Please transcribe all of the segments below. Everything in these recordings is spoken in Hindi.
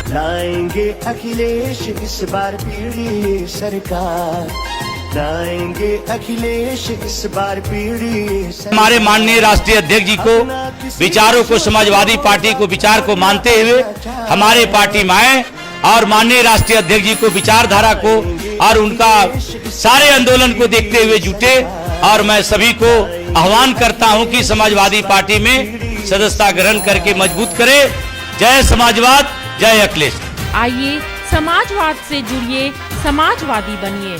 लाएंगे अखिलेश इस बार पीढ़ी सरकार, लाएंगे अखिलेश इस बार पीढ़ी सरकार। हमारे माननीय राष्ट्रीय अध्यक्ष जी को विचारों को, समाजवादी पार्टी को विचार को मानते हुए हमारे पार्टी में आए और माननीय राष्ट्रीय अध्यक्ष जी को विचारधारा को और उनका सारे आंदोलन को देखते हुए जुटे। और मैं सभी को आह्वान करता हूं कि समाजवादी पार्टी में सदस्यता ग्रहण करके मजबूत करें। जय समाजवाद, जय अखिलेश। आइए समाजवाद से जुड़िए, समाजवादी बनिए।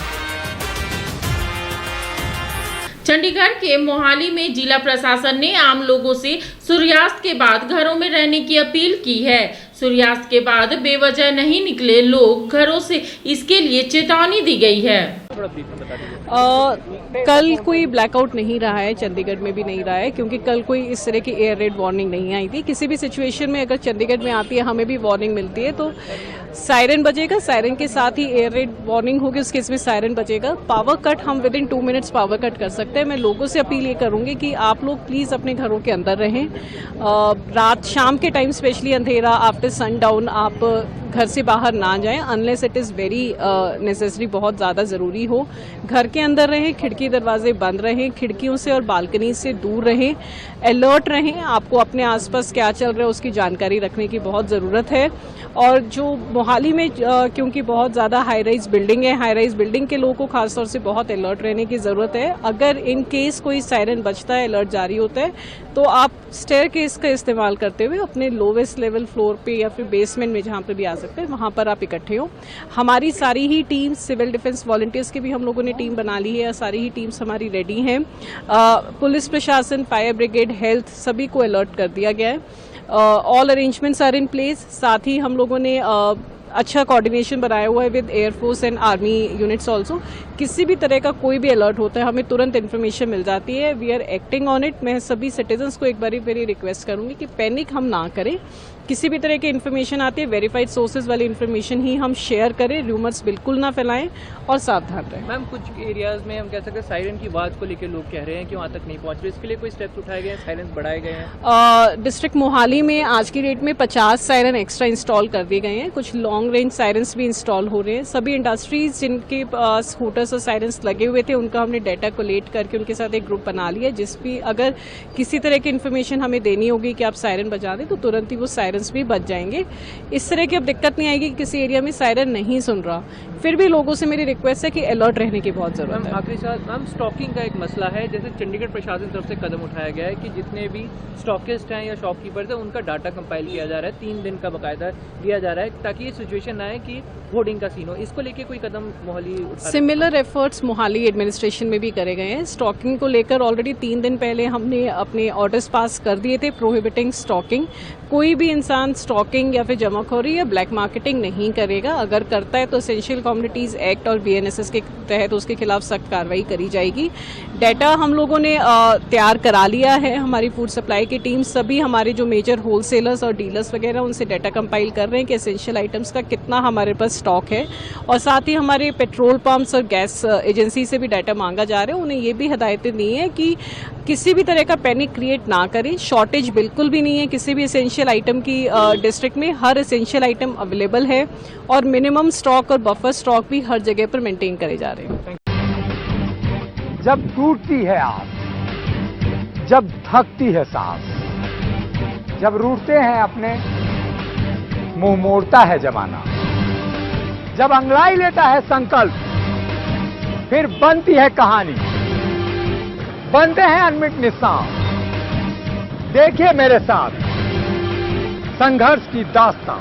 चंडीगढ़ के मोहाली में जिला प्रशासन ने आम लोगों से सूर्यास्त के बाद घरों में रहने की अपील की है। सूर्यास्त के बाद बेवजह नहीं निकले लोग घरों से, इसके लिए चेतावनी दी गई है। कल कोई ब्लैकआउट नहीं रहा है, चंडीगढ़ में भी नहीं रहा है, क्योंकि कल कोई इस तरह की एयर रेड वार्निंग नहीं आई थी। किसी भी सिचुएशन में अगर चंडीगढ़ में आती है, हमें भी वार्निंग मिलती है तो सायरन बजेगा, सायरन के साथ ही एयर रेड वार्निंग होगी, उस केस में सायरन बजेगा। पावर कट हम with in 2 minutes power cut कर सकते हैं। मैं लोगों से अपील ये करूंगी कि आप लोग प्लीज अपने घरों के अंदर रहें। रात शाम के टाइम स्पेशली अंधेरा, आफ्टर सनडाउन आप घर से बाहर ना जाएं unless it is very necessary, बहुत ज़्यादा ज़रूरी हो। घर के अंदर रहें, खिड़की दरवाजे बंद रहें, खिड़कियों से और बालकनी से दूर रहें, अलर्ट रहें। आपको अपने आसपास क्या चल रहा है उसकी जानकारी रखने की बहुत ज़रूरत है। और जो मोहाली में क्योंकि बहुत ज़्यादा हाई राइज बिल्डिंग है, हाई राइज बिल्डिंग के लोगों को खासतौर से बहुत अलर्ट रहने की ज़रूरत है। अगर इन केस कोई सायरन बजता है, अलर्ट जारी होता है, तो आप स्टेयर केस का इस्तेमाल करते हुए अपने लोवेस्ट लेवल फ्लोर पे या फिर बेसमेंट में जहाँ पर भी आ सकते हैं वहाँ पर आप इकट्ठे हो। हमारी सारी ही टीम, सिविल डिफेंस वॉलंटियर्स की भी हम लोगों ने टीम बना ली है, सारी ही टीम्स हमारी रेडी हैं। पुलिस प्रशासन, फायर ब्रिगेड, हेल्थ, सभी को अलर्ट कर दिया गया है। All arrangements are in place. साथ ही हम लोगों ने अच्छा कोऑर्डिनेशन बनाया हुआ है with air force and army units also. किसी भी तरह का कोई भी अलर्ट होता है हमें तुरंत इन्फॉर्मेशन मिल जाती है। We are acting on it. मैं सभी सिटीजन्स को एक बारी मेरी रिक्वेस्ट करूंगी कि पैनिक हम ना करें। किसी भी तरह की इन्फॉर्मेशन आती है, वेरीफाइड सोर्सेज वाली इन्फॉर्मेशन ही हम शेयर करें, रूमर्स बिल्कुल ना फैलाएं और सावधान रहें। मैम, कुछ एरियाज में हम कह सकते हैं सायरन की आवाज को लेकर लोग कह रहे हैं कि वहाँ तक नहीं पहुँच रहे, इसके लिए कोई स्टेप्स उठाए गए हैं, सायरन बढ़ाए गए हैं? डिस्ट्रिक्ट मोहाली में आज की डेट में 50 सायरन एक्स्ट्रा इंस्टॉल कर दिए गए हैं। कुछ लॉन्ग रेंज सायरन्स भी इंस्टॉल हो रहे हैं। सभी इंडस्ट्रीज जिनके पास स्कूटर्स और सायरन्स लगे हुए थे उनका हमने डाटा कोलेक्ट करके उनके साथ एक ग्रुप बना लिया, जिस भी अगर किसी तरह की इन्फॉर्मेशन हमें देनी होगी कि आप सायरन बजा दें तो तुरंत ही वो सायरन्स भी बज जाएंगे। इस तरह की अब दिक्कत नहीं आएगी कि किसी एरिया में सायरन नहीं सुन रहा। फिर भी लोगों से मेरी रिक्वेस्ट है कि अलर्ट रहने की बहुत जरूरत है। आखिरी साथ मैम, स्टॉकिंग का एक मसला है। जैसे चंडीगढ़ प्रशासन तरफ से कदम उठाया गया है कि जितने भी स्टॉकिस्ट हैं या शॉपकीपर्स हैं उनका डाटा कंपाइल किया जा रहा है, 3 दिन का बकायदा दिया जा रहा है, ताकि ये सिचुएशन ना आए कि होर्डिंग का सीन हो। इसको लेके कोई कदम Mohali similar efforts Mohali administration में भी करे गए हैं। स्टॉकिंग को लेकर ऑलरेडी 3 दिन पहले हमने अपने ऑर्डर्स पास कर दिए थे प्रोहिबिटिंग स्टॉकिंग। कोई भी इंसान स्टॉकिंग या फिर जमाखोरी या ब्लैक मार्केटिंग नहीं करेगा। अगर करता है तो एसेंशियल कम्युनिटीज एक्ट और BNSS के तहत उसके खिलाफ सख्त कार्रवाई करी जाएगी। डाटा हम लोगों ने तैयार करा लिया है। हमारी फूड सप्लाई की टीम सभी हमारे जो मेजर होलसेलर्स और डीलर्स वगैरह उनसे डाटा कंपाइल कर रहे हैं कि एसेंशियल आइटम्स का कितना हमारे पास स्टॉक है। और साथ ही हमारे पेट्रोल पंप्स और गैस एजेंसी से भी डाटा मांगा जा रहा है। उन्हें ये भी हिदायतें दी हैं कि किसी भी तरह का पैनिक क्रिएट ना करें। शॉर्टेज बिल्कुल भी नहीं है किसी भी एसेंशियल आइटम की। डिस्ट्रिक्ट में हर एसेंशियल आइटम अवेलेबल है और मिनिमम स्टॉक और बफर स्टॉक भी हर जगह पर मेंटेन करे जा रहे हैं। जब टूटती है आस, जब थकती है सांस, जब रूठते हैं अपने, मुंह मोड़ता है जमाना, जब अंगड़ाई लेता है संकल्प, फिर बनती है कहानी, बनते हैं अनमिट निशान। देखिए मेरे साथ संघर्ष की दास्तां।